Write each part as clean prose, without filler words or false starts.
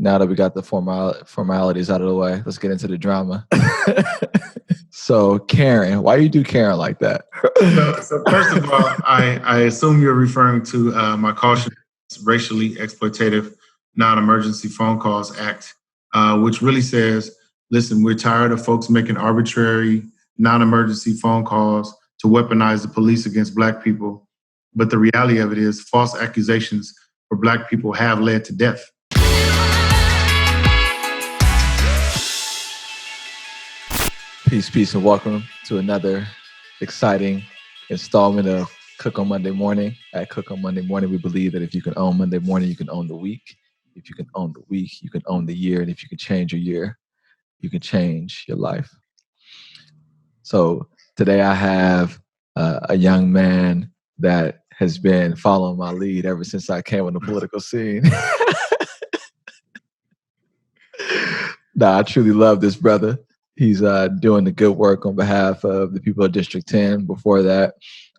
now that we got the formalities out of the way, let's get into the drama. So, Karen, why you do Karen like that? So first of all, I assume you're referring to my caution racially exploitative non-emergency phone calls act, which really says, listen, we're tired of folks making arbitrary non-emergency phone calls to weaponize the police against Black people. But the reality of it is false accusations for Black people have led to death. Peace, and welcome to another exciting installment of Cook on Monday Morning. At Cook on Monday Morning, we believe that if you can own Monday morning, you can own the week. If you can own the week, you can own the year. And if you can change your year, you can change your life. So today I have a young man that has been following my lead ever since I came on the political scene. I truly love this brother. He's doing the good work on behalf of the people of District 10. Before that,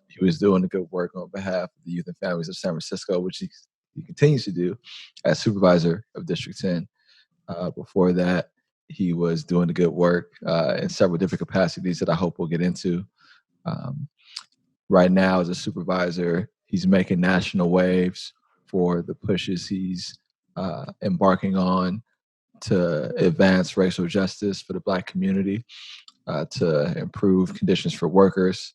he was doing the good work on behalf of the youth and families of San Francisco, which he continues to do as supervisor of District 10. Before that, he was doing the good work in several different capacities that I hope we'll get into. Right now, as a supervisor, he's making national waves for the pushes he's embarking on to advance racial justice for the Black community, to improve conditions for workers,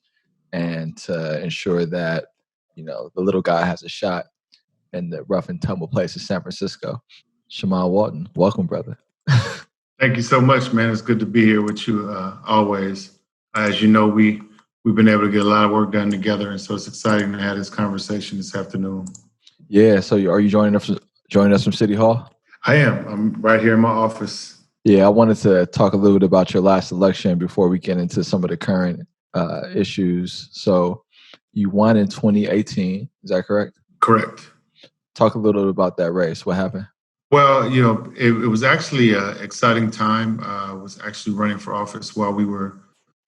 and to ensure that, the little guy has a shot in the rough and tumble place of San Francisco. Shamann Walton, welcome, brother. Thank you so much, man. It's good to be here with you always. As you know, we've been able to get a lot of work done together, and so it's exciting to have this conversation this afternoon. Yeah, so are you joining us from City Hall? I am. I'm right here in my office. Yeah, I wanted to talk a little bit about your last election before we get into some of the current issues. So you won in 2018, is that correct? Correct. Talk a little bit about that race. What happened? Well, it was actually an exciting time. I was actually running for office while we were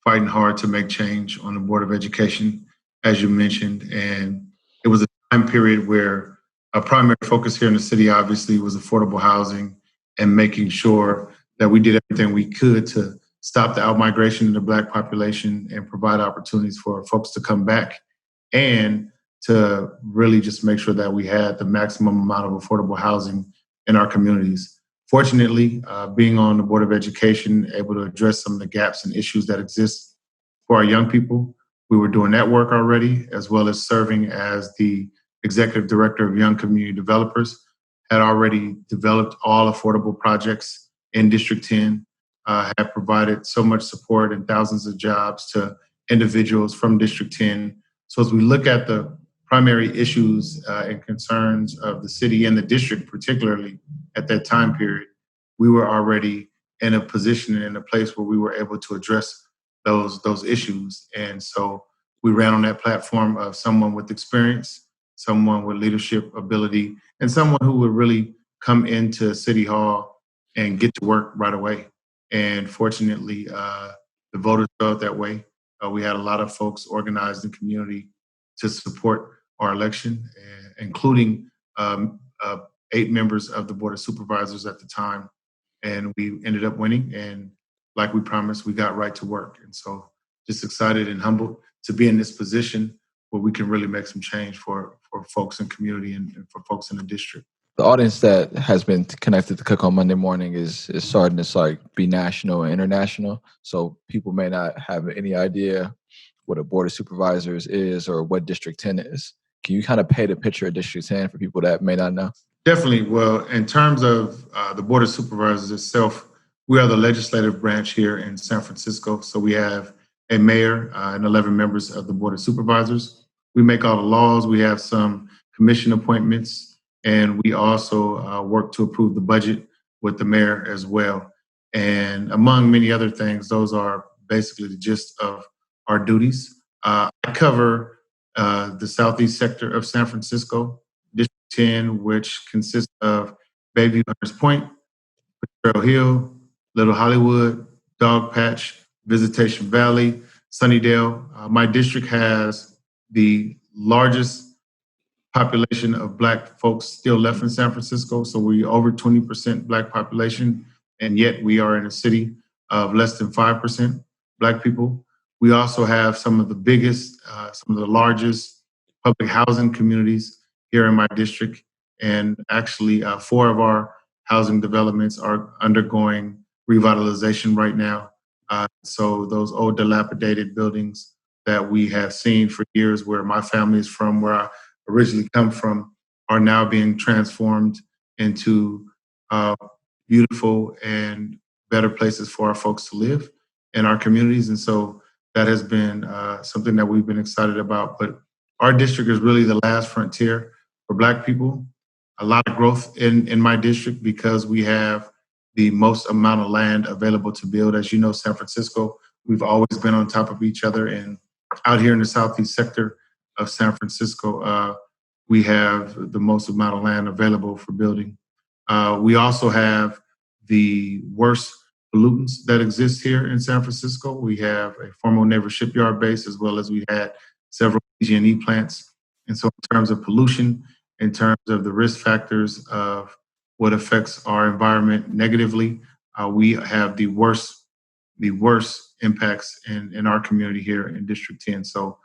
fighting hard to make change on the Board of Education, as you mentioned. And it was a time period where a primary focus here in the city, obviously, was affordable housing and making sure that we did everything we could to stop the outmigration of the Black population and provide opportunities for folks to come back and to really just make sure that we had the maximum amount of affordable housing in our communities. Fortunately, being on the Board of Education, able to address some of the gaps and issues that exist for our young people, we were doing that work already, as well as serving as the Executive Director of Young Community Developers, had already developed all affordable projects in District 10, have provided so much support and thousands of jobs to individuals from District 10. So as we look at the primary issues and concerns of the city and the district, particularly at that time period, we were already in a position and in a place where we were able to address those issues. And so we ran on that platform of someone with experience, someone with leadership ability, and someone who would really come into City Hall and get to work right away. And fortunately, the voters felt that way. We had a lot of folks organized in the community to support our election, including 8 members of the Board of Supervisors at the time. And we ended up winning. And like we promised, we got right to work. And so just excited and humbled to be in this position where we can really make some change for folks in community and for folks in the district. The audience that has been connected to Cook on Monday Morning is starting to be national and international. So people may not have any idea what a Board of Supervisors is or what District 10 is. Can you kind of paint a picture of District 10 for people that may not know? Definitely. Well, in terms of the Board of Supervisors itself, we are the legislative branch here in San Francisco. So we have a mayor and 11 members of the Board of Supervisors. We make all the laws. We have some commission appointments, and we also work to approve the budget with the mayor as well. And among many other things, those are basically the gist of our duties. I cover the southeast sector of San Francisco, District 10, which consists of Bayview, Hunters Point, Trail Hill, Little Hollywood, Dog Patch, Visitation Valley, Sunnydale. My district has the largest population of Black folks still left in San Francisco. So we're over 20% Black population, and yet we are in a city of less than 5% Black people. We also have some of the biggest, some of the largest public housing communities here in my district. And actually, 4 of our housing developments are undergoing revitalization right now. So those old dilapidated buildings that we have seen for years, where my family is from, where I originally come from, are now being transformed into beautiful and better places for our folks to live in our communities. And so that has been something that we've been excited about. But our district is really the last frontier for Black people. A lot of growth in my district because we have the most amount of land available to build. As you know, San Francisco, we've always been on top of each other. And out here in the southeast sector of San Francisco, we have the most amount of land available for building. We also have the worst pollutants that exist here in San Francisco. We have a former naval shipyard base, as well as we had several PG&E plants. And so in terms of pollution, in terms of the risk factors of what affects our environment negatively, we have the worst impacts in our community here in District 10. So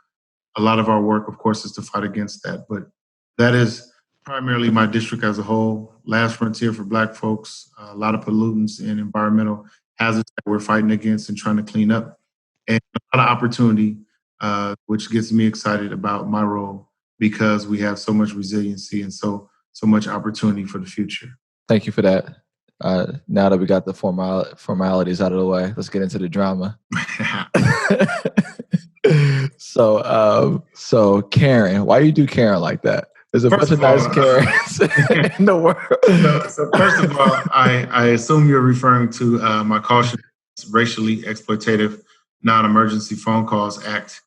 a lot of our work, of course, is to fight against that. But that is primarily my district as a whole. Last frontier for Black folks, a lot of pollutants and environmental hazards that we're fighting against and trying to clean up. And a lot of opportunity, which gets me excited about my role, because we have so much resiliency and so much opportunity for the future. Thank you for that. Now that we got the formalities out of the way, let's get into the drama. So Karen, why do you do Karen like that? There's a bunch of nice Karens in the world. So first of all, I assume you're referring to my Caution Racially Exploitative Non-Emergency Phone Calls Act,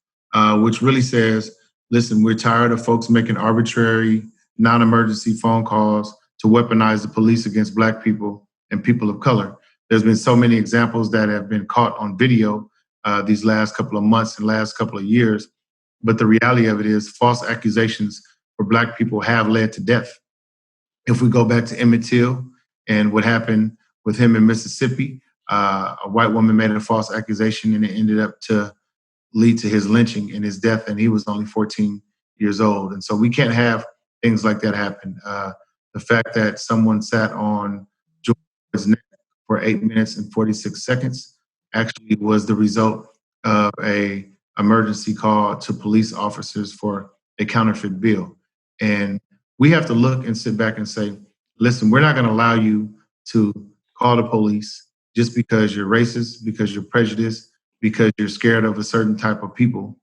which really says, listen, we're tired of folks making arbitrary non-emergency phone calls to weaponize the police against Black people and people of color. There's been so many examples that have been caught on video these last couple of months and last couple of years. But the reality of it is false accusations for Black people have led to death. If we go back to Emmett Till and what happened with him in Mississippi, a white woman made a false accusation and it ended up to lead to his lynching and his death, and he was only 14 years old. And so we can't have things like that happen. The fact that someone sat on George's neck for 8 minutes and 46 seconds actually was the result of a emergency call to police officers for a counterfeit bill. And we have to look and sit back and say, listen, we're not going to allow you to call the police just because you're racist, because you're prejudiced, because you're scared of a certain type of people,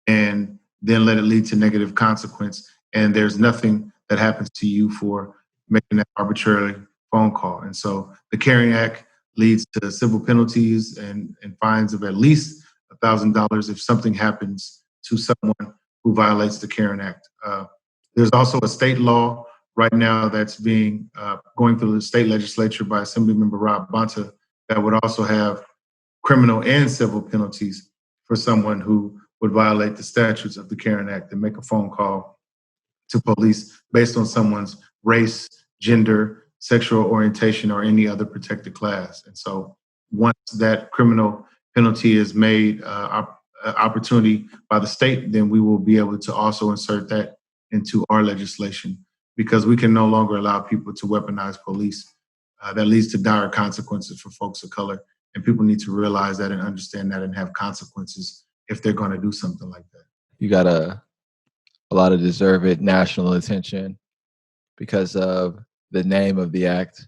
and then let it lead to negative consequence. And there's nothing that happens to you for making that arbitrary phone call. And so the CAREN Act leads to civil penalties and fines of at least $1,000 if something happens to someone who violates the CAREN Act. There's also a state law right now that's being going through the state legislature by Assemblymember Rob Bonta that would also have criminal and civil penalties for someone who would violate the statutes of the CAREN Act and make a phone call to police based on someone's race, gender, sexual orientation, or any other protected class. And so once that criminal penalty is made opportunity by the state, then we will be able to also insert that into our legislation, because we can no longer allow people to weaponize police. That leads to dire consequences for folks of color. And people need to realize that and understand that and have consequences if they're going to do something like that. You got a lot of deserved national attention because of the name of the act.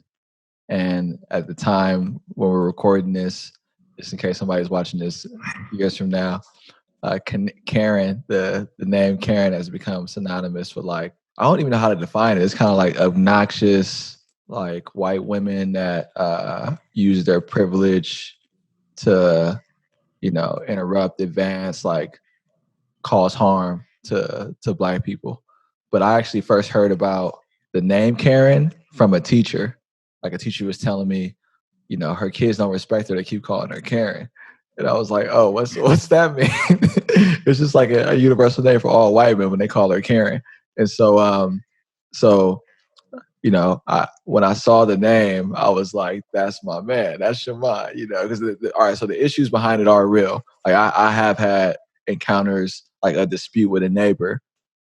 And at the time when we're recording this, just in case somebody's watching this years from now, Karen, the name Karen has become synonymous with, like, I don't even know how to define it. It's kind of like obnoxious, like white women that use their privilege to, interrupt, advance, like cause harm to Black people. But I actually first heard about the name Karen from a teacher. Like, a teacher was telling me, her kids don't respect her. They keep calling her Karen. And I was like, oh, what's that mean? It's just like a universal name for all white men when they call her Karen. And so when I saw the name, I was like, "That's my man. That's Shamann." Because all right. So the issues behind it are real. Like I have had encounters, like a dispute with a neighbor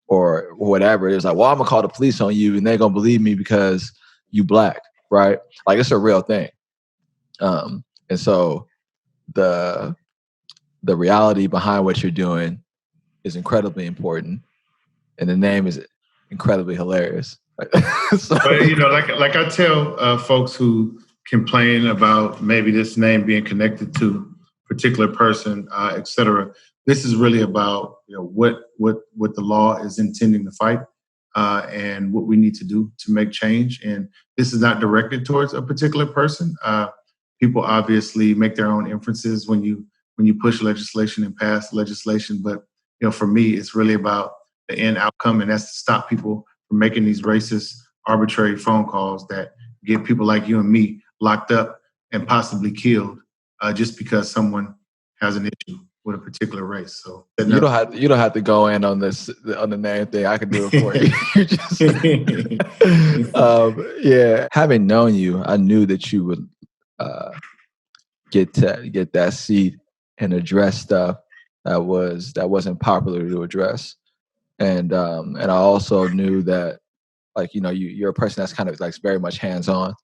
or whatever. It was like, "Well, I'm gonna call the police on you, and they're gonna believe me because you black, right?" Like it's a real thing. And so the reality behind what you're doing is incredibly important, and the name is incredibly hilarious. So, But like I tell folks who complain about maybe this name being connected to a particular person, et cetera, this is really about what the law is intending to fight, and what we need to do to make change. And this is not directed towards a particular person. People obviously make their own inferences when you push legislation and pass legislation, but for me, it's really about the end outcome, and that's to stop people from making these racist, arbitrary phone calls that get people like you and me locked up and possibly killed, just because someone has an issue with a particular race. So you don't have to go in on the name thing. I can do it for you. Yeah, having known you, I knew that you would get that seat and address stuff that wasn't popular to address, and I also knew that, like, you're a person that's kind of like very much hands-on.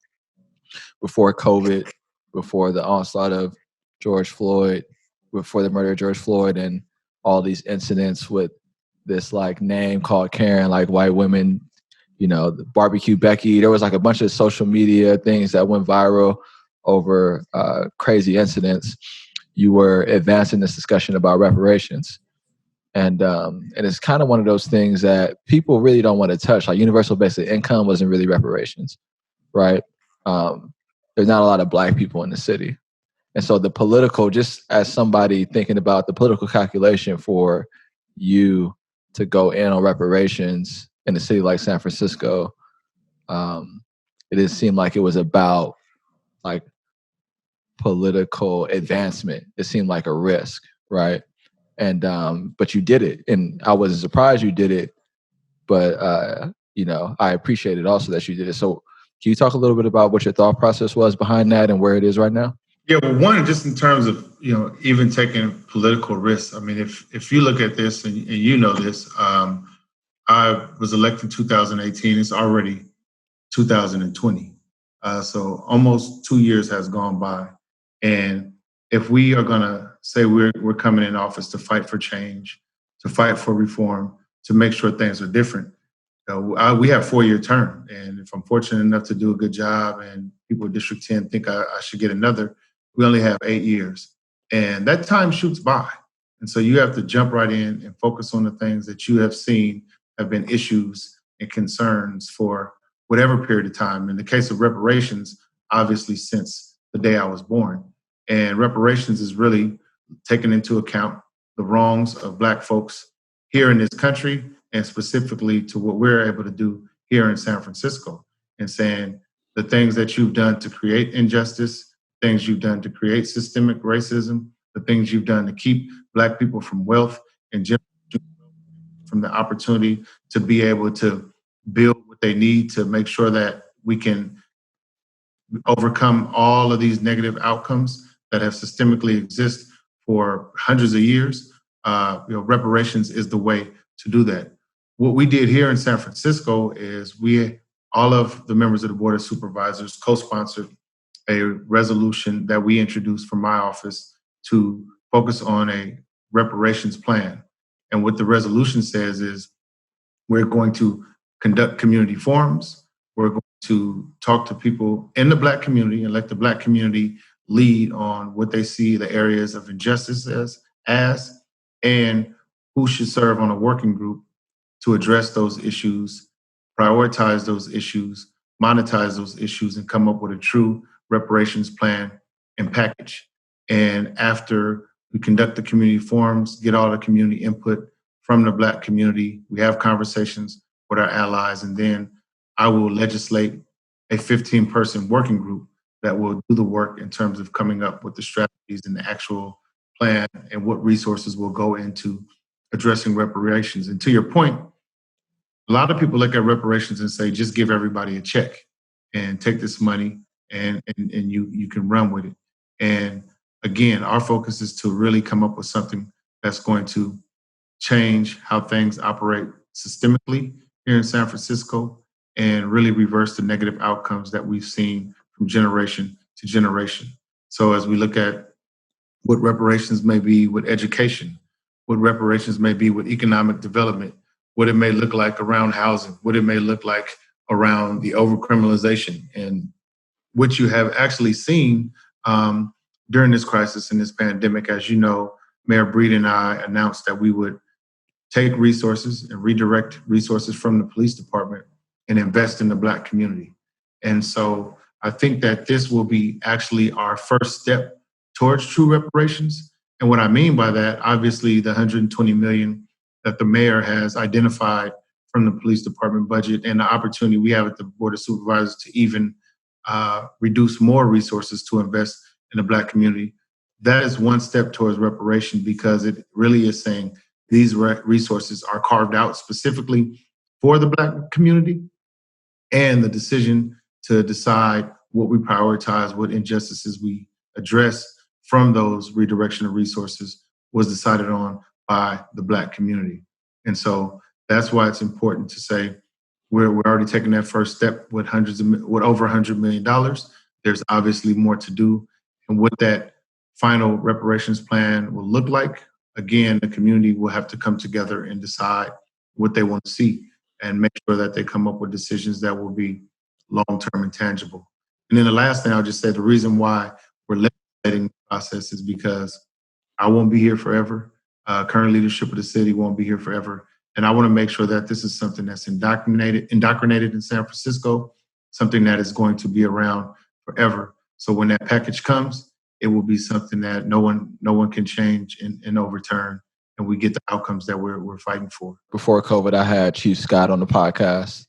Before COVID, before the onslaught of George Floyd, before the murder of George Floyd, and all these incidents with this like name called Karen, like white women, the barbecue Becky. There was like a bunch of social media things that went viral over crazy incidents. You were advancing this discussion about reparations. And it's kind of one of those things that people really don't want to touch. Like universal basic income wasn't really reparations, right? There's not a lot of black people in the city. And so the political, just as somebody thinking about the political calculation for you to go in on reparations in a city like San Francisco, it didn't seem like it was about like political advancement. It seemed like a risk, right? And but you did it, and I wasn't surprised you did it. But I appreciate it also that you did it. So, can you talk a little bit about what your thought process was behind that and where it is right now? Yeah, well, one, just in terms of even taking political risks. I mean, if you look at this and this, I was elected in 2018. It's already 2020, so almost 2 years has gone by. And if we are going to say we're coming in office to fight for change, to fight for reform, to make sure things are different, we have 4-year term. And if I'm fortunate enough to do a good job and people in District 10 think I should get another, we only have 8 years. And that time shoots by. And so you have to jump right in and focus on the things that you have seen have been issues and concerns for whatever period of time. In the case of reparations, obviously since the day I was born. And reparations is really taking into account the wrongs of Black folks here in this country, and specifically to what we're able to do here in San Francisco, and saying the things that you've done to create injustice, things you've done to create systemic racism, the things you've done to keep Black people from wealth and from the opportunity to be able to build what they need to make sure that we can overcome all of these negative outcomes that have systemically exist for hundreds of years. Reparations is the way to do that. What we did here in San Francisco is all of the members of the Board of Supervisors co-sponsored a resolution that we introduced from my office to focus on a reparations plan. And what the resolution says is we're going to conduct community forums. We're going to talk to people in the Black community and let the Black community lead on what they see the areas of injustice as and who should serve on a working group to address those issues, prioritize those issues, monetize those issues, and come up with a true reparations plan and package. And after we conduct the community forums, get all the community input from the Black community, we have conversations with our allies, and then I will legislate a 15-person working group that will do the work in terms of coming up with the strategies and the actual plan and what resources will go into addressing reparations. And to your point, A lot of people look at reparations and say, just give everybody a check and take this money and you can run with it. And again, our focus is to really come up with something that's going to change how things operate systemically here in San Francisco and really reverse the negative outcomes that we've seen from generation to generation. So as we look at what reparations may be with education, what reparations may be with economic development, what it may look like around housing, what it may look like around the overcriminalization, and what you have actually seen during this crisis and this pandemic. As you know, Mayor Breed and I announced that we would take resources and redirect resources from the police department and invest in the Black community. And so I think that this will be actually our first step towards true reparations. And what I mean by that, obviously the 120 million that the mayor has identified from the police department budget and the opportunity we have at the Board of Supervisors to even reduce more resources to invest in the Black community. That is one step towards reparation, because it really is saying these resources are carved out specifically for the Black community, and the decision to decide what we prioritize, what injustices we address from those redirection of resources was decided on by the Black community. And so that's why it's important to say we're already taking that first step with over $100 million. There's obviously more to do. And what that final reparations plan will look like, again, the community will have to come together and decide what they want to see and make sure that they come up with decisions that will be long-term and tangible. And then the last thing I'll just say, the reason why we're legislating the process is because I won't be here forever. Current leadership of the city won't be here forever. And I want to make sure that this is something that's indoctrinated in San Francisco, something that is going to be around forever. So when that package comes, it will be something that no one can change and overturn, and we get the outcomes that we're fighting for. Before COVID, I had Chief Scott on the podcast,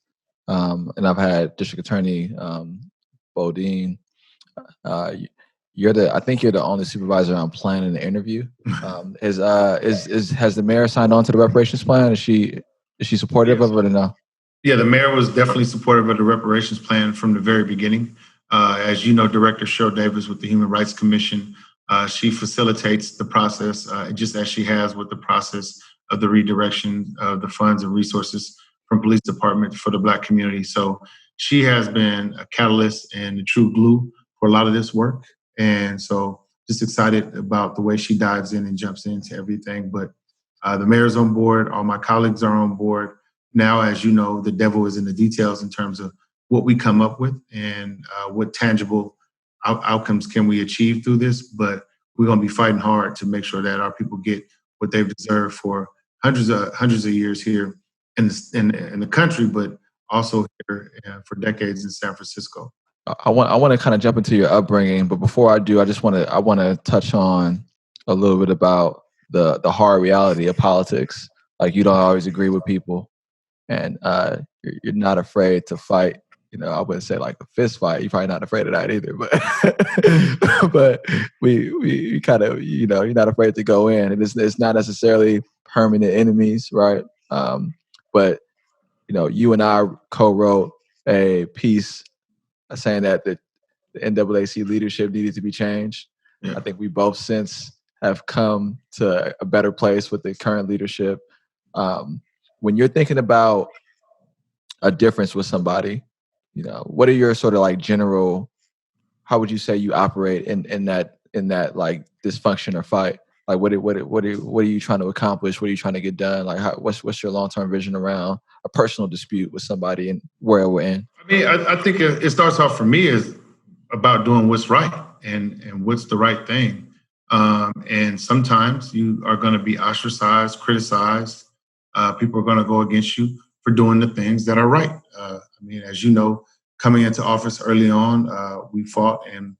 and I've had District Attorney Bodine. I think you're the only supervisor I'm planning to interview. Has the mayor signed on to the reparations plan? Is she supportive of it or no? Yeah, the mayor was definitely supportive of the reparations plan from the very beginning. As you know, Director Cheryl Davis with the Human Rights Commission, she facilitates the process, just as she has with the process of the redirection of the funds and resources from police department for the Black community. So she has been a catalyst and the true glue for a lot of this work. And so just excited about the way she dives in and jumps into everything. But the mayor's on board, all my colleagues are on board. Now, as you know, the devil is in the details in terms of what we come up with and what tangible outcomes can we achieve through this. But we're going to be fighting hard to make sure that our people get what they've deserved for hundreds of years here in the country, but also here for decades in San Francisco. I want to kind of jump into your upbringing, but before I do, I want to touch on a little bit about the hard reality of politics. Like, you don't always agree with people, and you're not afraid to fight. I wouldn't say like a fist fight. You're probably not afraid of that either, but we kind of, you're not afraid to go in, and it's not necessarily permanent enemies, right? But you and I co-wrote a piece saying that the NAAC leadership needed to be changed. Yeah. I think we both since have come to a better place with the current leadership. When you're thinking about a difference with somebody, what are your sort of like general, how would you say you operate in that like dysfunction or fight? Like what are you trying to accomplish? What are you trying to get done? Like what's your long-term vision around a personal dispute with somebody and where we're in? I mean, I think it starts off for me is about doing what's right and what's the right thing. And sometimes you are going to be ostracized, criticized. People are going to go against you for doing the things that are right. I mean, as you know, coming into office early on, we fought and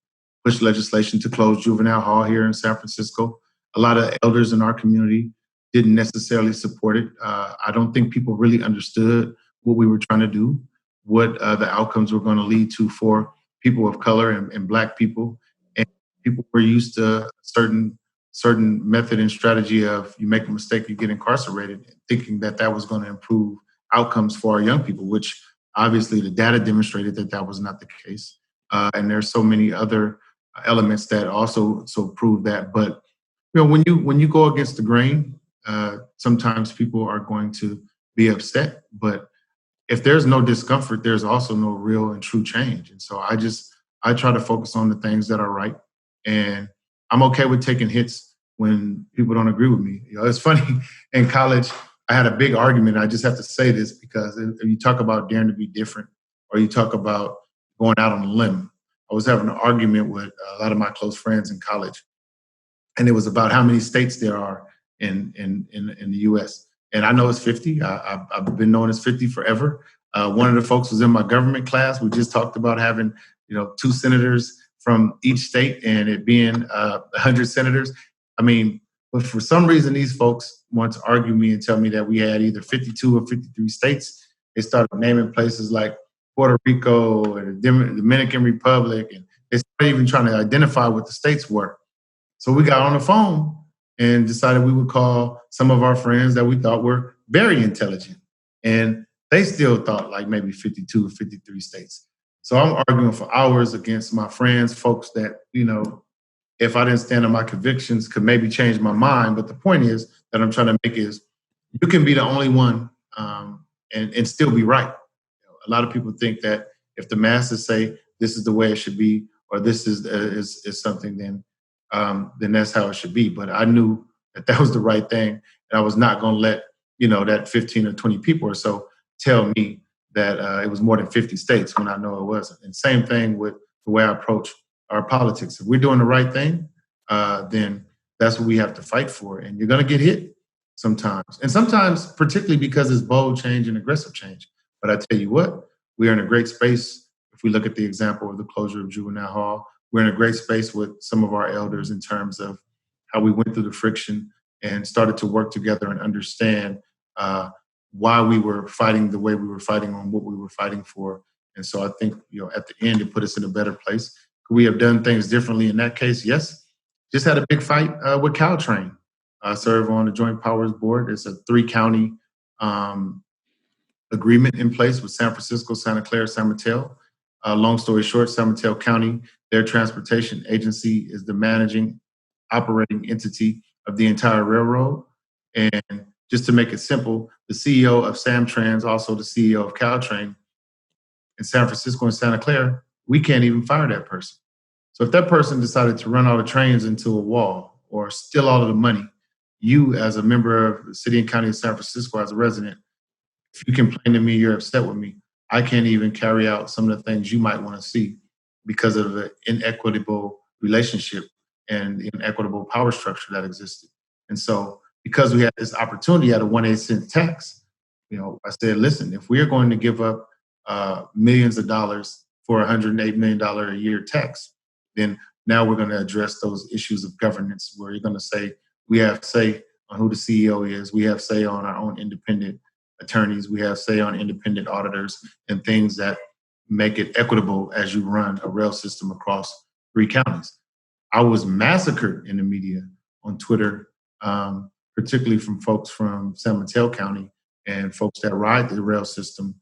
pushed legislation to close juvenile hall here in San Francisco. A lot of elders in our community didn't necessarily support it. I don't think people really understood what we were trying to do, what the outcomes were going to lead to for people of color and Black people. And people were used to a certain method and strategy of you make a mistake, you get incarcerated, thinking that was going to improve outcomes for our young people, which obviously the data demonstrated that that was not the case. And there's so many other elements that also prove that. But when you go against the grain, sometimes people are going to be upset. But if there's no discomfort, there's also no real and true change. And so I try to focus on the things that are right. And I'm okay with taking hits when people don't agree with me. It's funny, in college, I had a big argument. I just have to say this because if you talk about daring to be different, or you talk about going out on a limb, I was having an argument with a lot of my close friends in college. And it was about how many states there are in the U.S. And I know it's 50. I've been knowing it's 50 forever. One of the folks was in my government class. We just talked about having 2 senators from each state and it being 100 senators. I mean, but for some reason, these folks want to argue me and tell me that we had either 52 or 53 states. They started naming places like Puerto Rico and the Dominican Republic, and they started even trying to identify what the states were. So we got on the phone and decided we would call some of our friends that we thought were very intelligent. And they still thought like maybe 52 or 53 states. So I'm arguing for hours against my friends, folks that, if I didn't stand on my convictions, could maybe change my mind. But the point is that I'm trying to make is you can be the only one and still be right. A lot of people think that if the masses say this is the way it should be, or this is something, then that's how it should be. But I knew that was the right thing. And I was not going to let, that 15 or 20 people or so tell me that it was more than 50 states when I know it wasn't. And same thing with the way I approach our politics. If we're doing the right thing, then that's what we have to fight for. And you're going to get hit sometimes. And sometimes, particularly because it's bold change and aggressive change. But I tell you what, we are in a great space. If we look at the example of the closure of juvenile hall, we're in a great space with some of our elders in terms of how we went through the friction and started to work together and understand why we were fighting the way we were fighting on what we were fighting for. And so I think, at the end, it put us in a better place. Could we have done things differently in that case? Yes. Just had a big fight with Caltrain. I serve on the Joint Powers Board. It's a 3-county agreement in place with San Francisco, Santa Clara, San Mateo. Long story short, San Mateo County, their transportation agency is the managing operating entity of the entire railroad. And just to make it simple, the CEO of Samtrans, also the CEO of Caltrain in San Francisco and Santa Clara, we can't even fire that person. So if that person decided to run all the trains into a wall or steal all of the money, you as a member of the city and county of San Francisco, as a resident, if you complain to me, you're upset with me, I can't even carry out some of the things you might want to see because of the inequitable relationship and the inequitable power structure that existed. And so because we had this opportunity at a 1/8 cent tax, I said, listen, if we are going to give up millions of dollars for $108 million a year tax, then now we're going to address those issues of governance where you're going to say, we have say on who the CEO is, we have say on our own independent attorneys, we have say on independent auditors and things that make it equitable as you run a rail system across 3 counties. I was massacred in the media on Twitter, particularly from folks from San Mateo County and folks that ride the rail system,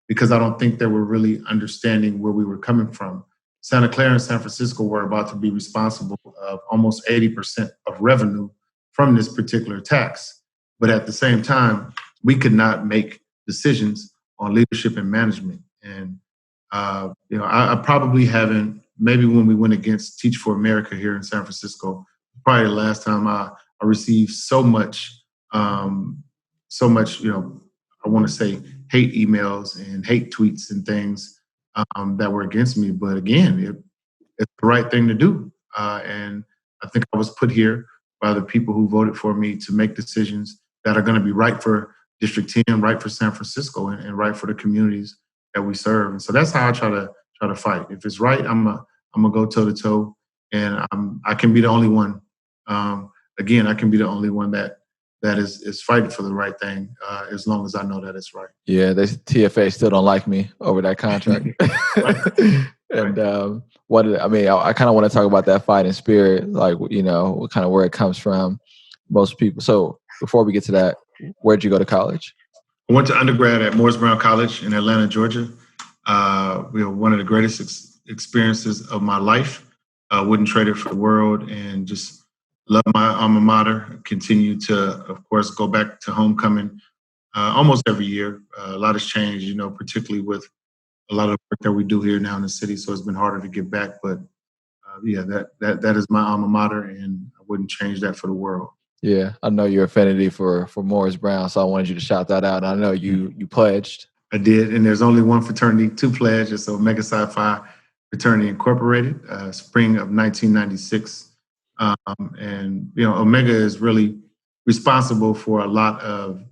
because I don't think they were really understanding where we were coming from. Santa Clara and San Francisco were about to be responsible of almost 80% of revenue from this particular tax. But at the same time, we could not make decisions on leadership and management. And, I probably haven't, maybe when we went against Teach for America here in San Francisco, probably the last time I received so much, I want to say hate emails and hate tweets and things that were against me. But again, it's the right thing to do. And I think I was put here by the people who voted for me to make decisions that are going to be right for District 10, right for San Francisco, and right for the communities that we serve. And so that's how I try to fight. If it's right, I'm gonna go toe to toe, and I can be the only one. Again, I can be the only one that is fighting for the right thing, as long as I know that it's right. Yeah, TFA still don't like me over that contract. And I kind of want to talk about that fighting spirit, like, kind of where it comes from. Most people. So before we get to that, where'd you go to college? I went to undergrad at Morris Brown College in Atlanta, Georgia. One of the greatest experiences of my life. Wouldn't trade it for the world, and just love my alma mater. Continue to, of course, go back to homecoming almost every year. A lot has changed, particularly with a lot of work that we do here now in the city. So it's been harder to get back, but that is my alma mater, and I wouldn't change that for the world. Yeah, I know your affinity for Morris Brown, so I wanted you to shout that out. I know you pledged. I did, and there's only one fraternity to pledge. It's Omega Psi Fraternity Incorporated, spring of 1996. And Omega is really responsible for a lot of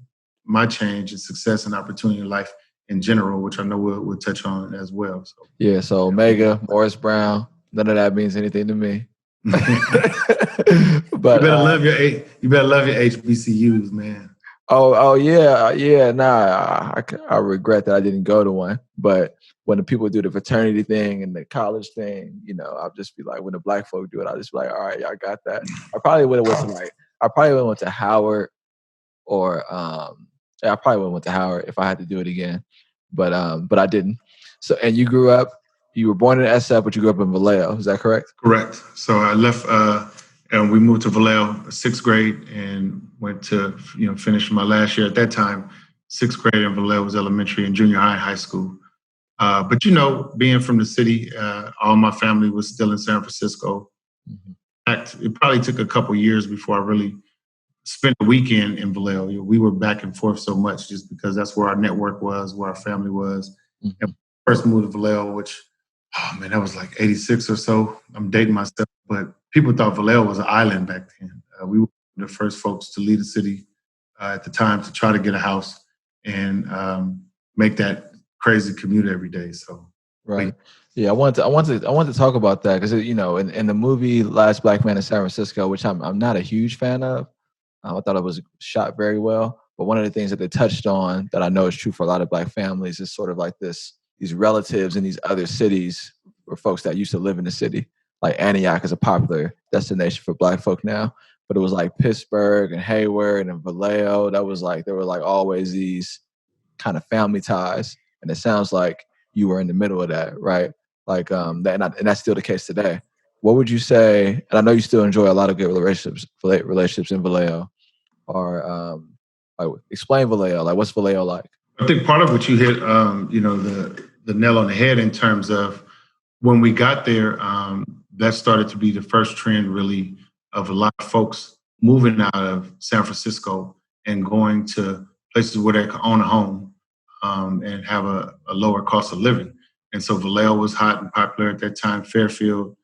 my change and success and opportunity in life in general, which I know we'll touch on as well. So yeah, so Omega, Morris Brown, none of that means anything to me. But you better love your HBCUs, man. Oh yeah. Nah, I regret that I didn't go to one. But when the people do the fraternity thing and the college thing, I'll just be like, when the black folk do it, I'll just be like, all right, y'all got that. I probably would have went to Howard, or I probably would have went to Howard if I had to do it again. But I didn't. So, and you were born in SF, but you grew up in Vallejo. Is that correct? Correct. So I left, and we moved to Vallejo, 6th grade, and went to, finish my last year. At that time, 6th grade in Vallejo was elementary, and junior high school. But, being from the city, all my family was still in San Francisco. Mm-hmm. In fact, it probably took a couple years before I really spent a weekend in Vallejo. We were back and forth so much just because that's where our network was, where our family was. Mm-hmm. And first moved to Vallejo, which, that was like 86 or so. I'm dating myself, but people thought Vallejo was an island back then. We were the first folks to leave the city at the time to try to get a house and make that crazy commute every day. So, right. Yeah, I wanted to talk about that because in the movie Last Black Man in San Francisco, which I'm not a huge fan of, I thought it was shot very well. But one of the things that they touched on that I know is true for a lot of Black families is sort of like these relatives in these other cities or folks that used to live in the city. Like Antioch is a popular destination for Black folk now, but it was like Pittsburgh and Hayward and Vallejo. That was like, there were like always these kind of family ties. And it sounds like you were in the middle of that, right? Like and that's still the case today. What would you say? And I know you still enjoy a lot of good relationships in Vallejo. Or explain Vallejo. Like, what's Vallejo like? I think part of what you hit, the nail on the head in terms of when we got there, that started to be the first trend really of a lot of folks moving out of San Francisco and going to places where they could own a home and have a lower cost of living. And so Vallejo was hot and popular at that time. Fairfield,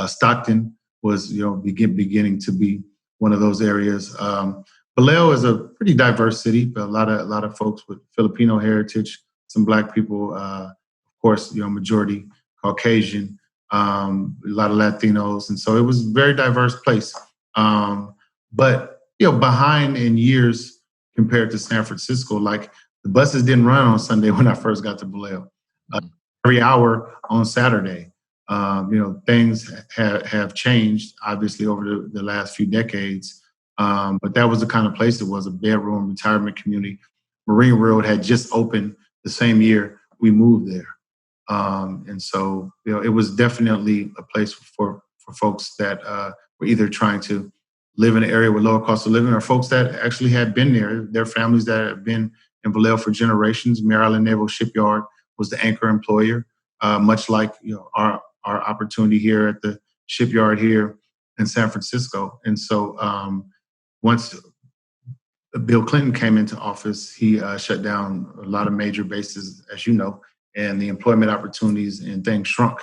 Stockton was, beginning to be one of those areas. Vallejo is a pretty diverse city, but a lot of folks with Filipino heritage, some Black people, of course, majority Caucasian, a lot of Latinos, and so it was a very diverse place. But behind in years compared to San Francisco, like the buses didn't run on Sunday when I first got to Vallejo. Every hour on Saturday. Things have changed obviously over the last few decades. But that was the kind of place it was, a bedroom retirement community. Marine Road had just opened the same year we moved there. And so, it was definitely a place for folks that were either trying to live in an area with lower cost of living or folks that actually had been there. Their families that had been in Vallejo for generations. Maryland Naval Shipyard was the anchor employer, much like our opportunity here at the shipyard here in San Francisco. And so once Bill Clinton came into office, he shut down a lot of major bases, as you know, and the employment opportunities and things shrunk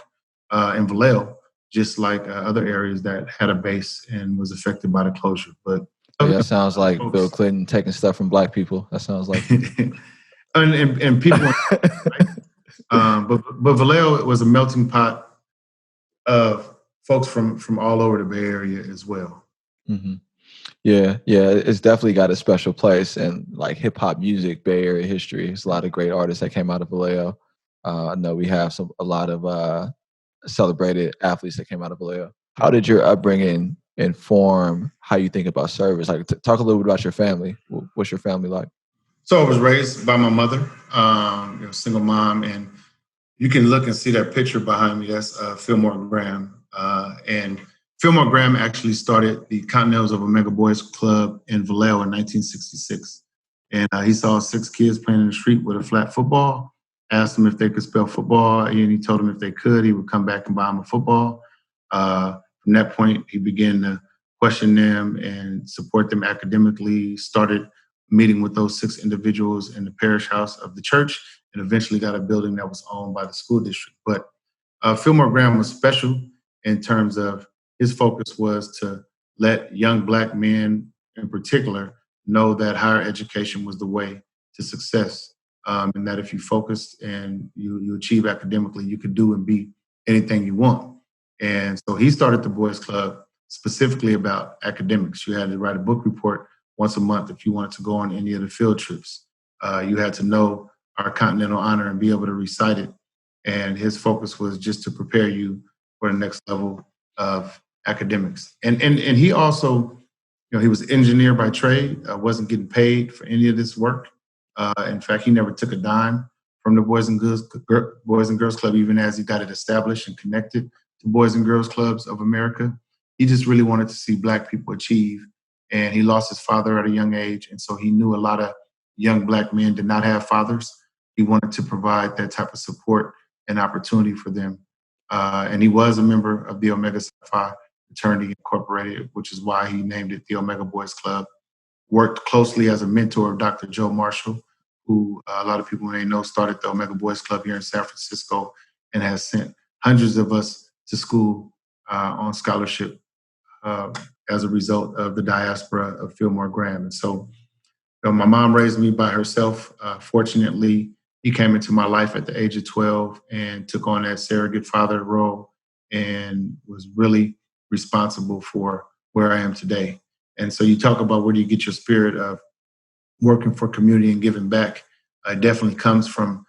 in Vallejo, just like other areas that had a base and was affected by the closure. But that sounds like folks, Bill Clinton taking stuff from Black people. That sounds like and people. But Vallejo was a melting pot of folks from all over the Bay Area as well. Mm-hmm. Yeah, it's definitely got a special place in like hip hop music, Bay Area history. There's a lot of great artists that came out of Vallejo. I know we have a lot of celebrated athletes that came out of Vallejo. How did your upbringing inform how you think about service? Like, talk a little bit about your family. What's your family like? So I was raised by my mother, single mom, and you can look and see that picture behind me. That's Philmore Graham. And Philmore Graham actually started the Continentals of Omega Boys Club in Vallejo in 1966. And he saw 6 kids playing in the street with a flat football, asked them if they could spell football, and he told them if they could, he would come back and buy them a football. From that point, he began to question them and support them academically, started meeting with those 6 individuals in the parish house of the church, and eventually got a building that was owned by the school district. But Philmore Graham was special in terms of his focus was to let young Black men in particular know that higher education was the way to success, and that if you focused and you achieve academically, you could do and be anything you want. And so he started the Boys Club specifically about academics. You had to write a book report once a month if you wanted to go on any of the field trips. You had to know our continental honor and be able to recite it. And his focus was just to prepare you for the next level of academics. And he also, he was an engineer by trade, wasn't getting paid for any of this work. In fact, he never took a dime from the Boys and Girls Club, even as he got it established and connected to Boys and Girls Clubs of America. He just really wanted to see Black people achieve. And he lost his father at a young age. And so he knew a lot of young Black men did not have fathers. He wanted to provide that type of support and opportunity for them. And he was a member of the Omega Fraternity Incorporated, which is why he named it the Omega Boys Club. Worked closely as a mentor of Dr. Joe Marshall, who a lot of people may know started the Omega Boys Club here in San Francisco and has sent hundreds of us to school on scholarship as a result of the diaspora of Philmore Graham. And so my mom raised me by herself. Fortunately, he came into my life at the age of 12 and took on that surrogate father role and was really responsible for where I am today. And so you talk about where do you get your spirit of working for community and giving back. It definitely comes from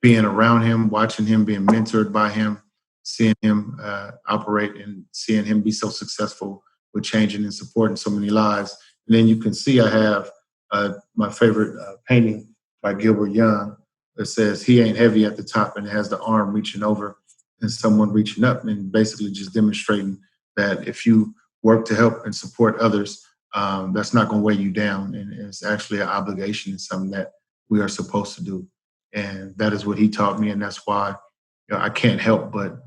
being around him, watching him, being mentored by him, seeing him operate and seeing him be so successful with changing and supporting so many lives. And then you can see I have my favorite painting by Gilbert Young that says, "He ain't heavy at the top," and it has the arm reaching over and someone reaching up, and basically just demonstrating that if you work to help and support others, that's not going to weigh you down. And it's actually an obligation and something that we are supposed to do. And that is what he taught me. And that's why I can't help but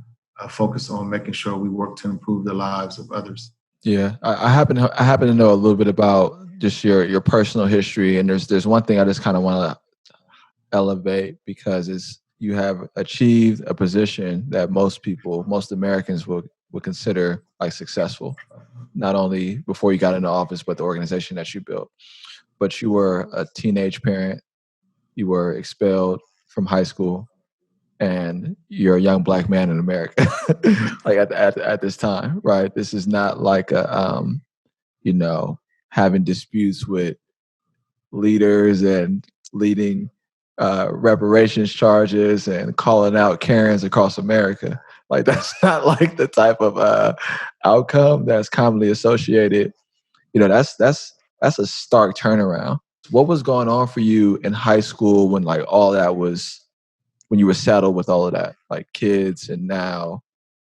focus on making sure we work to improve the lives of others. Yeah, I happen to know a little bit about just your personal history, and there's one thing I just kind of want to elevate because you have achieved a position that most Americans would consider like successful, not only before you got into office, but the organization that you built. But you were a teenage parent, you were expelled from high school, and you're a young Black man in America, like at this time, right? This is not like having disputes with leaders and leading reparations charges and calling out Karens across America. Like that's not like the type of outcome that's commonly associated. That's a stark turnaround. What was going on for you in high school when like all that was, when you were saddled with all of that, like kids and now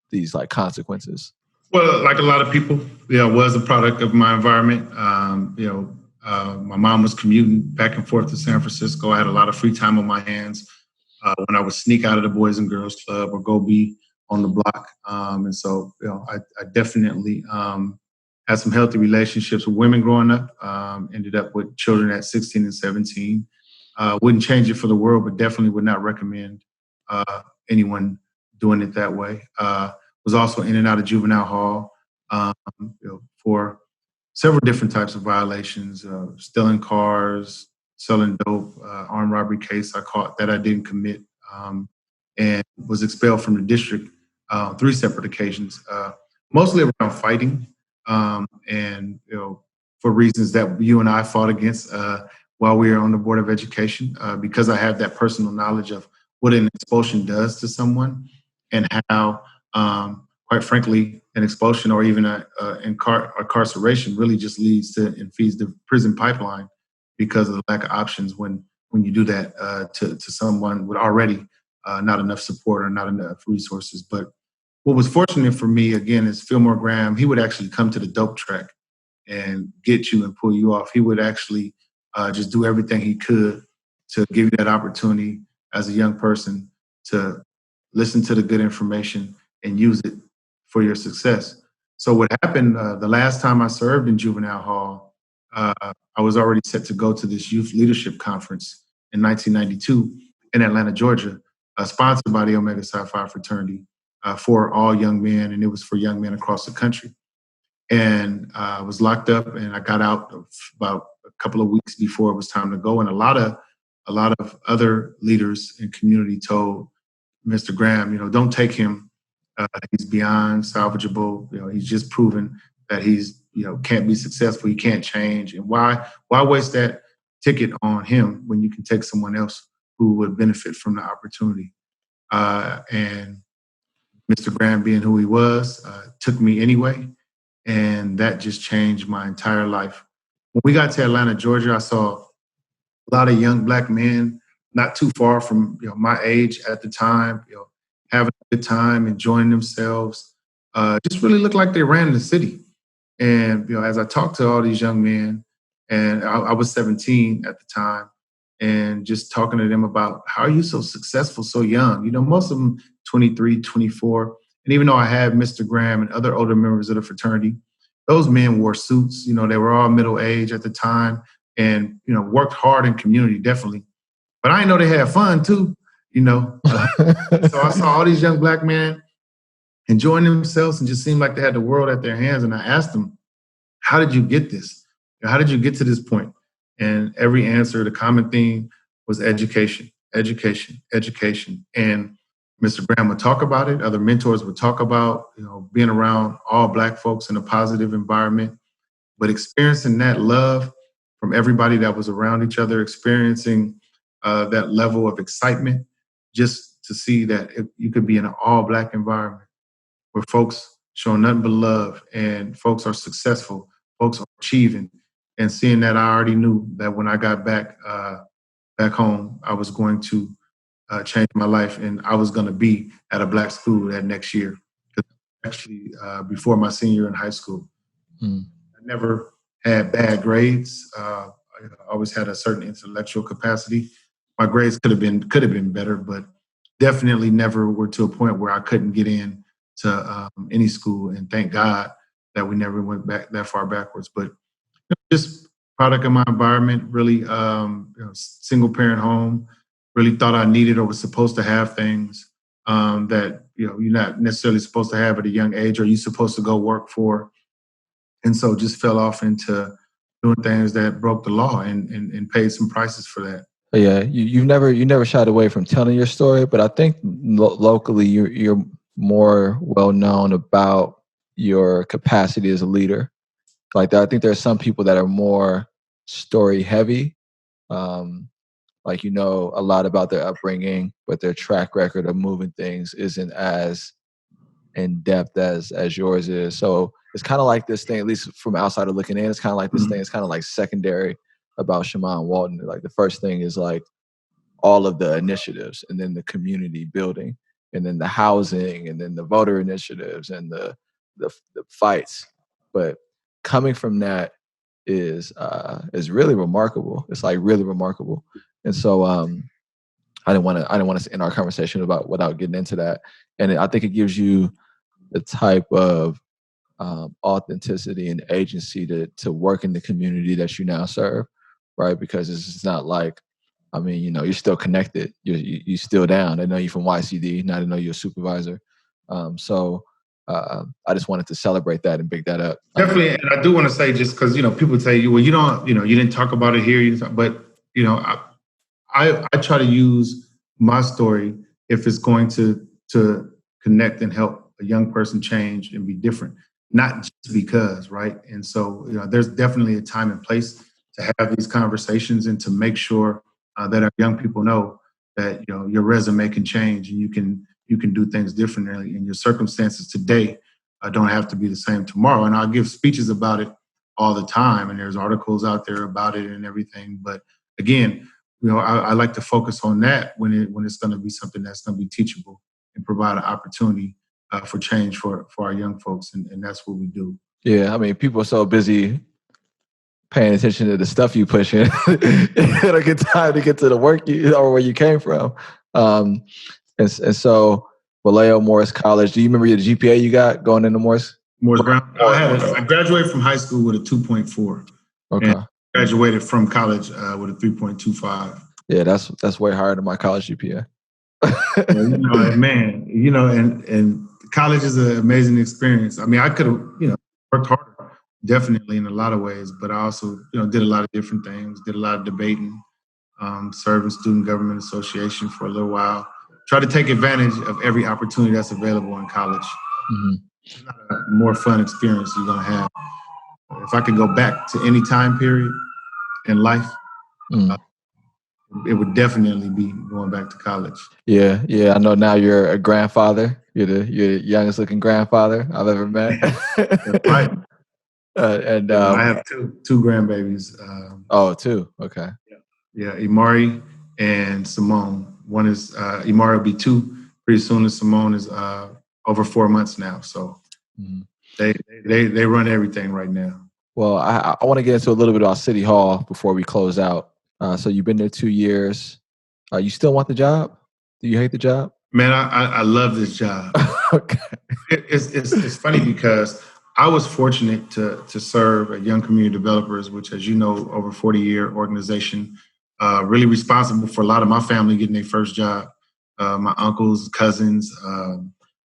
these like consequences? Well, like a lot of people, was a product of my environment. My mom was commuting back and forth to San Francisco. I had a lot of free time on my hands when I would sneak out of the Boys and Girls Club or go be on the block. And so, I definitely had some healthy relationships with women growing up. Ended up with children at 16 and 17. Wouldn't change it for the world, but definitely would not recommend anyone doing it that way. Was also in and out of juvenile hall for several different types of violations, stealing cars, selling dope, armed robbery case I caught that I didn't commit, and was expelled from the district 3 separate occasions, mostly around fighting, and for reasons that you and I fought against while we were on the Board of Education, because I have that personal knowledge of what an expulsion does to someone and how, quite frankly, an expulsion or even incarceration really just leads to and feeds the prison pipeline. because of the lack of options when you do that to someone with already not enough support or not enough resources. But what was fortunate for me, again, is Philmore Graham. He would actually come to the dope track and get you and pull you off. He would actually just do everything he could to give you that opportunity as a young person to listen to the good information and use it for your success. So what happened the last time I served in juvenile hall, I was already set to go to this youth leadership conference in 1992 in Atlanta, Georgia, sponsored by the Omega Psi Fraternity for all young men, and it was for young men across the country. And I was locked up, and I got out about a couple of weeks before it was time to go. And a lot of other leaders in community told Mr. Graham, don't take him. He's beyond salvageable. He's just proven that he's, can't be successful. He can't change. And why waste that ticket on him when you can take someone else who would benefit from the opportunity? And Mr. Graham, being who he was, took me anyway. And that just changed my entire life. When we got to Atlanta, Georgia, I saw a lot of young Black men, not too far from my age at the time, having a good time, enjoying themselves, just really looked like they ran the city. And as I talked to all these young men, and I was 17 at the time, and just talking to them about how are you so successful so young? Most of them 23, 24. And even though I had Mr. Graham and other older members of the fraternity, those men wore suits. They were all middle age at the time, and worked hard in community, definitely. But I didn't know they had fun too. So I saw all these young Black men enjoying themselves and just seemed like they had the world at their hands. And I asked them, "How did you get this? How did you get to this point?" And every answer, the common theme was education, education, education. And Mr. Graham would talk about it. Other mentors would talk about, being around all Black folks in a positive environment, but experiencing that love from everybody that was around each other, experiencing that level of excitement, just to see that you could be in an all Black environment where folks show nothing but love and folks are successful, folks are achieving. And seeing that, I already knew that when I got back home, I was going to change my life, and I was going to be at a Black school that next year. Actually, before my senior year in high school, I never had bad grades. I always had a certain intellectual capacity. My grades could have been better, but definitely never were to a point where I couldn't get in to any school. And thank God that we never went back that far backwards. But just product of my environment, really single parent home, really thought I needed or was supposed to have things that you're not necessarily supposed to have at a young age, or you're supposed to go work for. And so just fell off into doing things that broke the law and paid some prices for that. Yeah, you never shied away from telling your story, but I think locally you're more well known about your capacity as a leader. Like I think there are some people that are more story heavy, like a lot about their upbringing, but their track record of moving things isn't as in depth as yours is. So it's kind of like this thing, at least from outside of looking in, it's kind of like this thing. It's kind of like secondary about Shamann Walton. Like the first thing is like all of the initiatives, and then the community building, and then the housing, and then the voter initiatives, and the fights. But coming from that is really remarkable. It's like really remarkable. And so I didn't want to end our conversation without getting into that. And I think it gives you the type of authenticity and agency to work in the community that you now serve, right? Because it's not like, you're still connected. You're still down. I know you from YCD, not to know you're a supervisor. So I just wanted to celebrate that and big that up. Definitely, and I do want to say, just because people say, well, you don't, you didn't talk about it here, but I try to use my story if it's going to connect and help a young person change and be different, not just because, right? And so there's definitely a time and place to have these conversations and to make sure that our young people know that your resume can change and you can do things differently, and your circumstances today don't have to be the same tomorrow. And I'll give speeches about it all the time, and there's articles out there about it and everything. But again, I like to focus on that when it's going to be something that's going to be teachable and provide an opportunity for change for our young folks, and that's what we do. Yeah, I mean, people are so busy paying attention to the stuff you push in. You don't get time to get to the work or where you came from. And so Vallejo Morris College. Do you remember the GPA you got going into Morris? Morris Brown. I graduated from high school with a 2.4. Okay. And graduated from college with a 3.25. Yeah, that's way higher than my college GPA. Man, and college is an amazing experience. I mean, I could have, worked harder, definitely in a lot of ways, but I also, did a lot of different things, did a lot of debating, served in Student Government Association for a little while. Try to take advantage of every opportunity that's available in college. Mm-hmm. It's not a more fun experience you're going to have. If I could go back to any time period in life, it would definitely be going back to college. Yeah. I know now you're a grandfather. You're the youngest looking grandfather I've ever met. Right. And I have two grandbabies. Two. Okay. Yeah, Imari and Simone. One is Imari will be 2 pretty soon, and Simone is over 4 months now. So they run everything right now. Well, I want to get into a little bit about City Hall before we close out. So you've been there 2 years. You still want the job? Do you hate the job? Man, I love this job. Okay. It's funny because I was fortunate to serve at Young Community Developers, which, as you know, over 40-year organization, really responsible for a lot of my family getting their first job. My uncles, cousins, a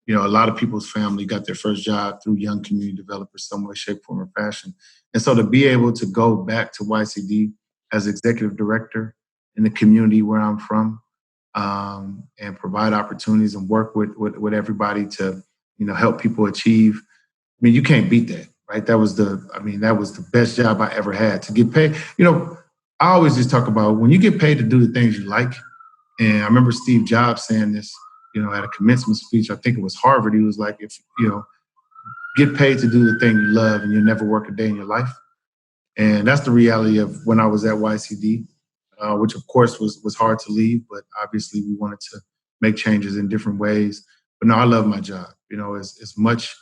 lot of people's family got their first job through Young Community Developers, some way, shape, form, or fashion. And so to be able to go back to YCD as executive director in the community where I'm from, and provide opportunities and work with everybody to, help people achieve. I mean, you can't beat that, right? That was the best job I ever had to get paid. I always just talk about when you get paid to do the things you like. And I remember Steve Jobs saying this, at a commencement speech. I think it was Harvard. He was like, if, get paid to do the thing you love and you'll never work a day in your life. And that's the reality of when I was at YCD, which of course was hard to leave, but obviously we wanted to make changes in different ways. But no, I love my job. As much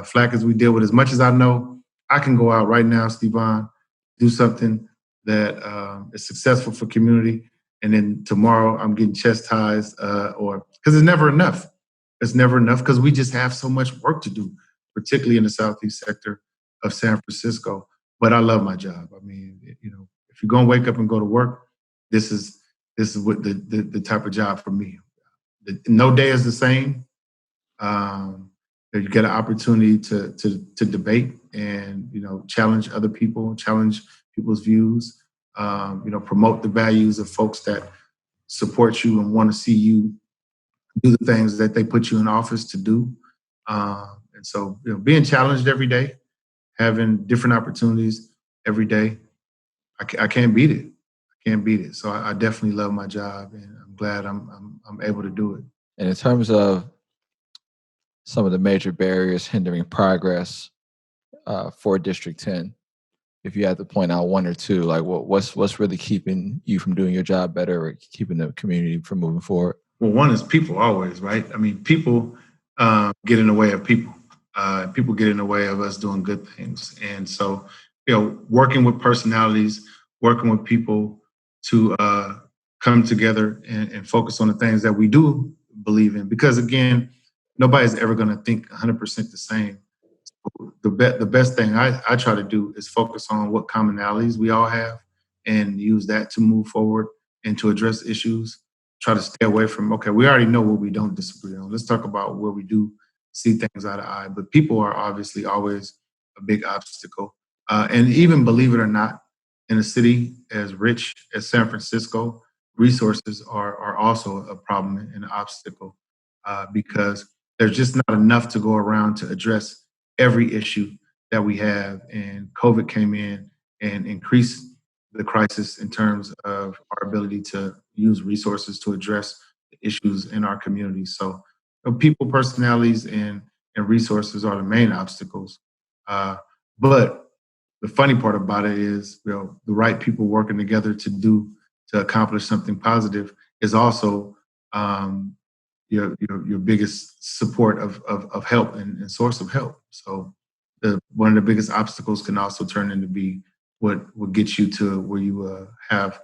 flack as we deal with, as much as I know, I can go out right now, Stevon, do something that is successful for community. And then tomorrow I'm getting chastised because it's never enough. It's never enough because we just have so much work to do, particularly in the Southeast sector of San Francisco. But I love my job. I mean, if you're going to wake up and go to work, this is what the type of job for me. No day is the same. You get an opportunity to debate and, challenge other people, challenge people's views, promote the values of folks that support you and want to see you do the things that they put you in office to do. And so, being challenged every day, having different opportunities every day, I can't beat it. I can't beat it. So I definitely love my job, and I'm glad I'm able to do it. And in terms of some of the major barriers hindering progress for District 10, if you had to point out one or two, like what's really keeping you from doing your job better or keeping the community from moving forward? Well, one is people always, right? I mean, people get in the way of people. People get in the way of us doing good things. And so, working with personalities, working with people to come together and focus on the things that we do believe in. Because again, nobody's ever going to think 100% the same. The best thing I try to do is focus on what commonalities we all have and use that to move forward and to address issues. Try to stay away from, okay, we already know what we don't disagree on. Let's talk about where we do see things eye to eye. But people are obviously always a big obstacle. And even believe it or not, in a city as rich as San Francisco, resources are also a problem and an obstacle because there's just not enough to go around to address every issue that we have. And COVID came in and increased the crisis in terms of our ability to use resources to address the issues in our community. So people, personalities, and resources are the main obstacles. But the funny part about it is, the right people working together to accomplish something positive is also your biggest support of help and source of help. So one of the biggest obstacles can also turn into be what gets you to where you have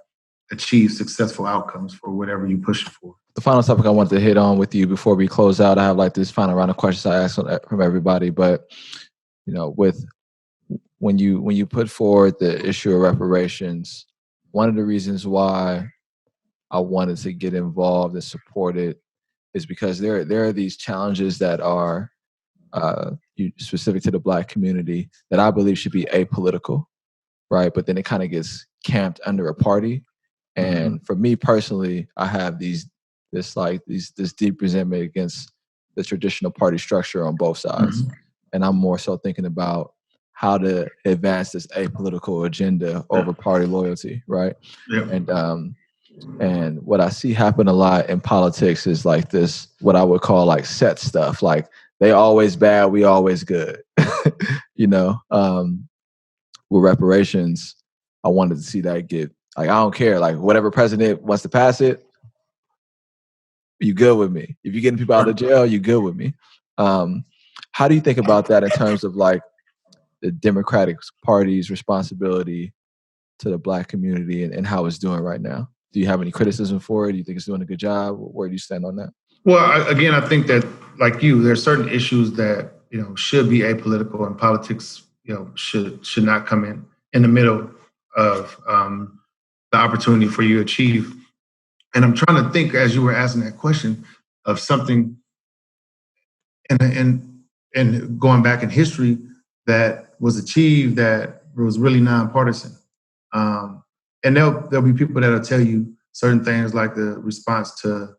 achieved successful outcomes for whatever you're pushing for. The final topic I wanted to hit on with you before we close out, I have like this final round of questions I ask from everybody, but with when you put forward the issue of reparations, one of the reasons why I wanted to get involved and support it is because there are these challenges that are specific to the Black community that I believe should be apolitical, right? But then it kind of gets camped under a party. And for me personally, I have this deep resentment against the traditional party structure on both sides. And I'm more so thinking about how to advance this apolitical agenda over party loyalty, right? And what I see happen a lot in politics is like this, what I would call like set stuff. Like they always bad, we always good. With reparations, I wanted to see that get, like, I don't care. Like whatever president wants to pass it, you good with me. If you're getting people out of jail, you good with me. How do you think about that in terms of like the Democratic Party's responsibility to the Black community and how it's doing right now? Do you have any criticism for it? Do you think it's doing a good job? Where do you stand on that? Well, again, I think that, like you, there are certain issues that should be apolitical, and politics should not come in the middle of the opportunity for you to achieve. And I'm trying to think, as you were asking that question, of something and going back in history that was achieved that was really nonpartisan. And there'll be people that'll tell you certain things like the response to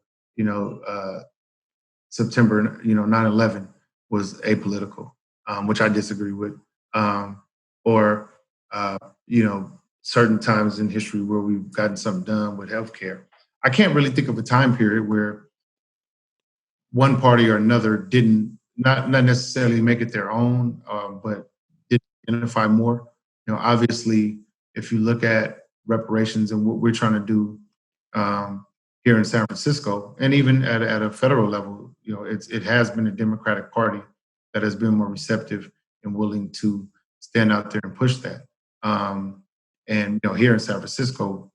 September 9/11 was apolitical, which I disagree with. Or certain times in history where we've gotten something done with healthcare. I can't really think of a time period where one party or another didn't not necessarily make it their own, but did identify more. Obviously, if you look at reparations and what we're trying to do here in San Francisco, and even at a federal level, it has been a Democratic Party that has been more receptive and willing to stand out there and push that. And here in San Francisco,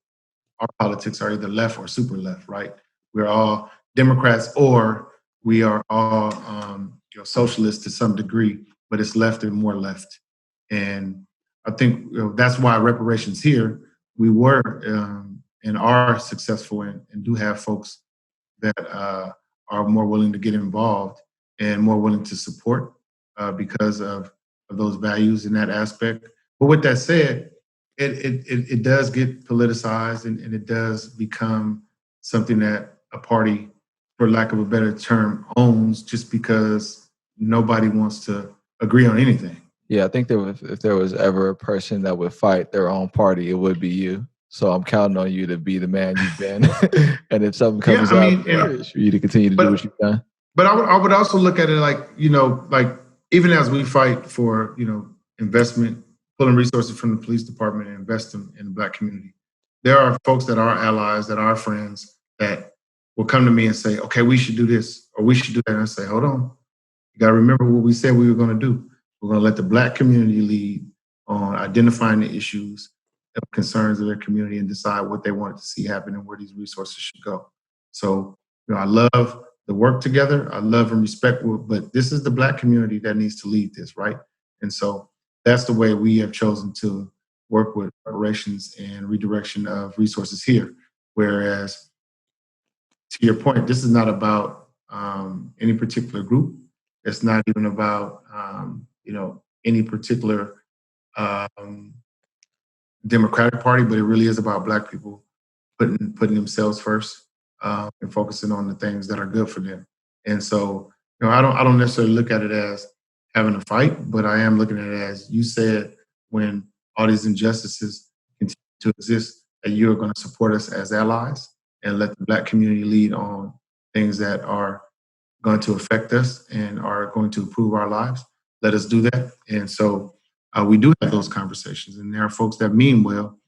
our politics are either left or super left, right? We're all Democrats or we are all socialists to some degree, but it's left and more left. And I think that's why reparations here, we were and are successful and do have folks that are more willing to get involved and more willing to support because of those values in that aspect. But with that said, it does get politicized and it does become something that a party, for lack of a better term, owns just because nobody wants to agree on anything. Yeah, I think that if there was ever a person that would fight their own party, it would be you. So I'm counting on you to be the man you've been. And if something comes up, for you to continue to do what you've done. But I would also look at it like, like even as we fight for, investment, pulling resources from the police department and invest them in the Black community, there are folks that are allies, that are friends, that will come to me and say, okay, we should do this or we should do that. And I say, hold on. You got to remember what we said we were going to do. We're going to let the Black community lead on identifying the issues and concerns of their community and decide what they want to see happen and where these resources should go. So, I love the work together. I love and respect, but this is the Black community that needs to lead this, right? And so that's the way we have chosen to work with reparations and redirection of resources here. Whereas, to your point, this is not about any particular group. It's not even about any particular Democratic Party, but it really is about Black people putting themselves first and focusing on the things that are good for them. And so, I don't necessarily look at it as having a fight, but I am looking at it as you said, when all these injustices continue to exist, that you are going to support us as allies and let the Black community lead on things that are going to affect us and are going to improve our lives. Let us do that. And so we do have those conversations. And there are folks that mean well,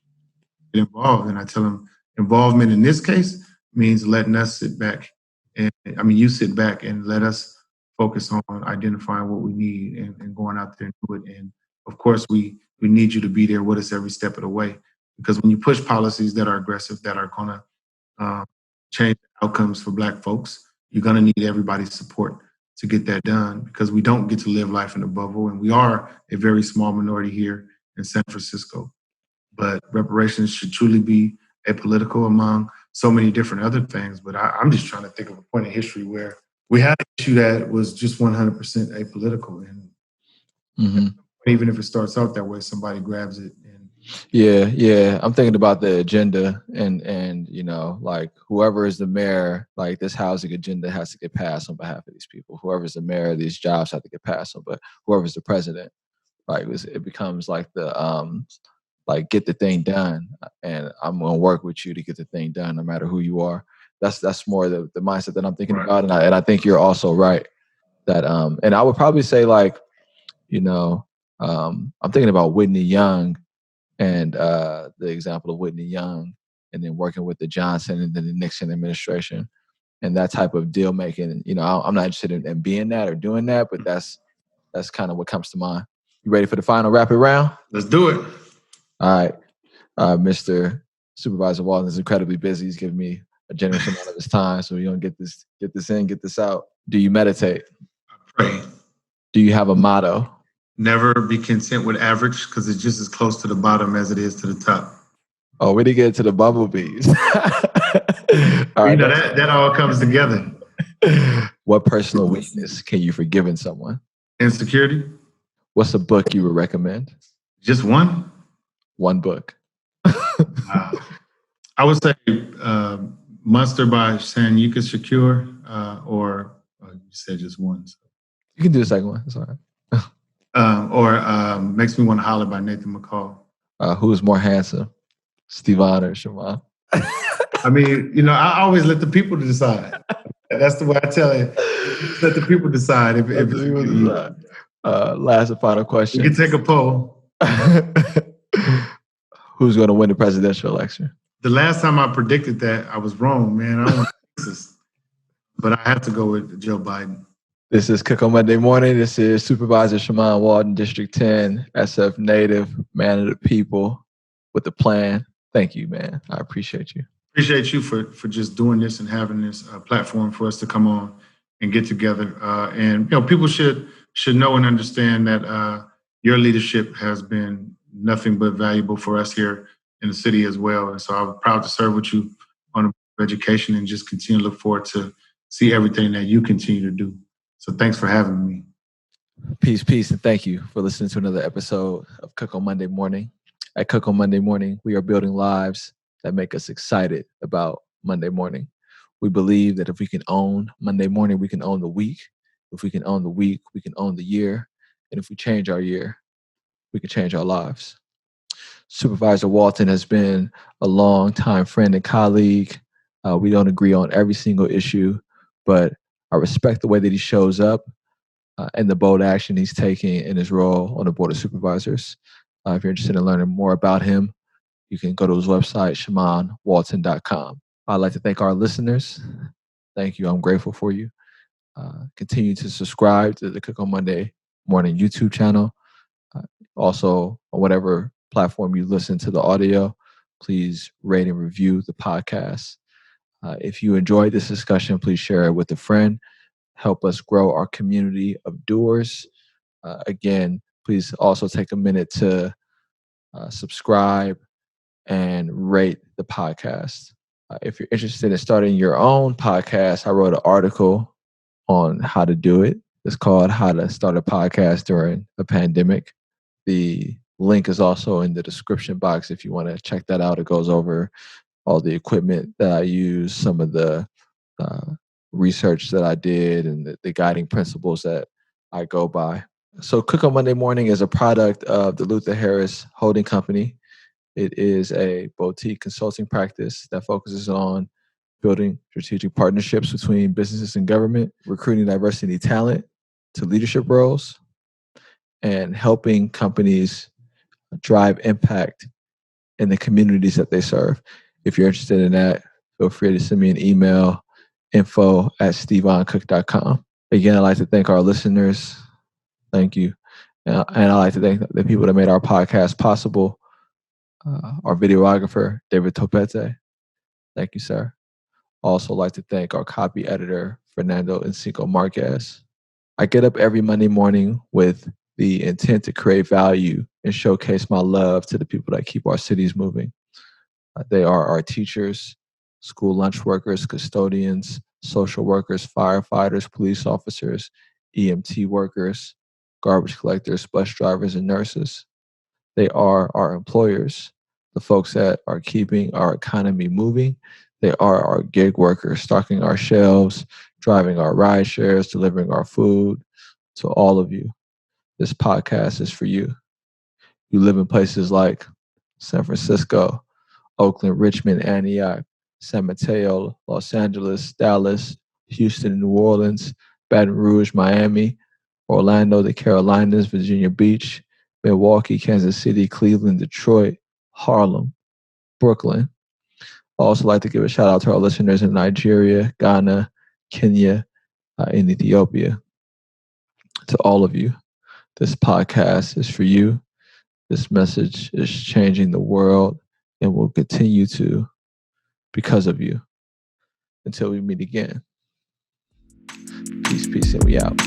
get involved. And I tell them involvement in this case means letting us sit back. And you sit back and let us focus on identifying what we need and going out there and do it. And of course, we need you to be there with us every step of the way. Because when you push policies that are aggressive, that are going to change outcomes for Black folks, you're going to need everybody's support to get that done, because we don't get to live life in a bubble. And we are a very small minority here in San Francisco. But reparations should truly be apolitical among so many different other things. But I'm just trying to think of a point in history where we had an issue that was just 100% apolitical. And even if it starts out that way, somebody grabs it. Yeah. I'm thinking about the agenda and like whoever is the mayor, like this housing agenda has to get passed on behalf of these people. Whoever's the mayor, these jobs have to get passed on, but whoever's the president, like it becomes like the like get the thing done, and I'm gonna work with you to get the thing done, no matter who you are. That's more the mindset that I'm thinking about, and I think you're also right that and I would probably say like I'm thinking about Whitney Young and the example of Whitney Young, and then working with the Johnson and then the Nixon administration, and that type of deal making. I'm not interested in being that or doing that, but that's kind of what comes to mind. You ready for the final rapid round? Let's do it. All right. Mr. Supervisor Walton is incredibly busy. He's giving me a generous amount of his time, so we're gonna get this in, get this out. Do you meditate? I pray. Do you have a motto? Never be content with average, because it's just as close to the bottom as it is to the top. Oh, we didn't get to the bumblebees. All right, that all comes together. What personal weakness can you forgive in someone? Insecurity. What's a book you would recommend? Just one? One book. I would say Monster by Shamann Walton, or you said just one. So. You can do the second one. It's all right. Or Makes Me Want to Holler by Nathan McCall. Who's more handsome, Stevon or Shamann? I always let the people decide. That's the way I tell it. Let the people decide. Last and final question. You can take a poll. Who's going to win the presidential election? The last time I predicted that, I was wrong, man. I don't want Texas, but I have to go with Joe Biden. This is Cook on Monday Morning. This is Supervisor Shamann Walton, District 10, SF native, man of the people, with a plan. Thank you, man. I appreciate you. Appreciate you for just doing this and having this platform for us to come on and get together. And people should know and understand that your leadership has been nothing but valuable for us here in the city as well. And so I'm proud to serve with you on the Board of Education and just continue to look forward to see everything that you continue to do. So thanks for having me. Peace, and thank you for listening to another episode of Cook on Monday Morning. At Cook on Monday Morning, we are building lives that make us excited about Monday morning. We believe that if we can own Monday morning, we can own the week. If we can own the week, we can own the year. And if we change our year, we can change our lives. Supervisor Walton has been a long-time friend and colleague. We don't agree on every single issue, but I respect the way that he shows up and the bold action he's taking in his role on the Board of Supervisors. If you're interested in learning more about him, you can go to his website, ShamannWalton.com. I'd like to thank our listeners. Thank you. I'm grateful for you. Continue to subscribe to the Cook on Monday Morning YouTube channel. Also, on whatever platform you listen to the audio, please rate and review the podcast. If you enjoyed this discussion, please share it with a friend. Help us grow our community of doers. Again, please also take a minute to subscribe and rate the podcast. If you're interested in starting your own podcast, I wrote an article on how to do it. It's called How to Start a Podcast During a Pandemic. The link is also in the description box if you want to check that out. It goes over all the equipment that I use, some of the research that I did, and the guiding principles that I go by. So Cook on Monday Morning is a product of the Luther Harris Holding Company. It is a boutique consulting practice that focuses on building strategic partnerships between businesses and government, recruiting diversity talent to leadership roles, and helping companies drive impact in the communities that they serve. If you're interested in that, feel free to send me an email, info@stevoncook.com. Again, I'd like to thank our listeners. Thank you. And I'd like to thank the people that made our podcast possible. Our videographer, David Topete. Thank you, sir. Also like to thank our copy editor, Fernando Encico Marquez. I get up every Monday morning with the intent to create value and showcase my love to the people that keep our cities moving. They are our teachers, school lunch workers, custodians, social workers, firefighters, police officers, EMT workers, garbage collectors, bus drivers, and nurses. They are our employers, the folks that are keeping our economy moving. They are our gig workers, stocking our shelves, driving our ride shares, delivering our food. To all of you, this podcast is for you. You live in places like San Francisco, Oakland, Richmond, Antioch, San Mateo, Los Angeles, Dallas, Houston, New Orleans, Baton Rouge, Miami, Orlando, the Carolinas, Virginia Beach, Milwaukee, Kansas City, Cleveland, Detroit, Harlem, Brooklyn. I also like to give a shout out to our listeners in Nigeria, Ghana, Kenya, and Ethiopia. To all of you, this podcast is for you. This message is changing the world and will continue to because of you. Until we meet again. Peace, peace, and we out.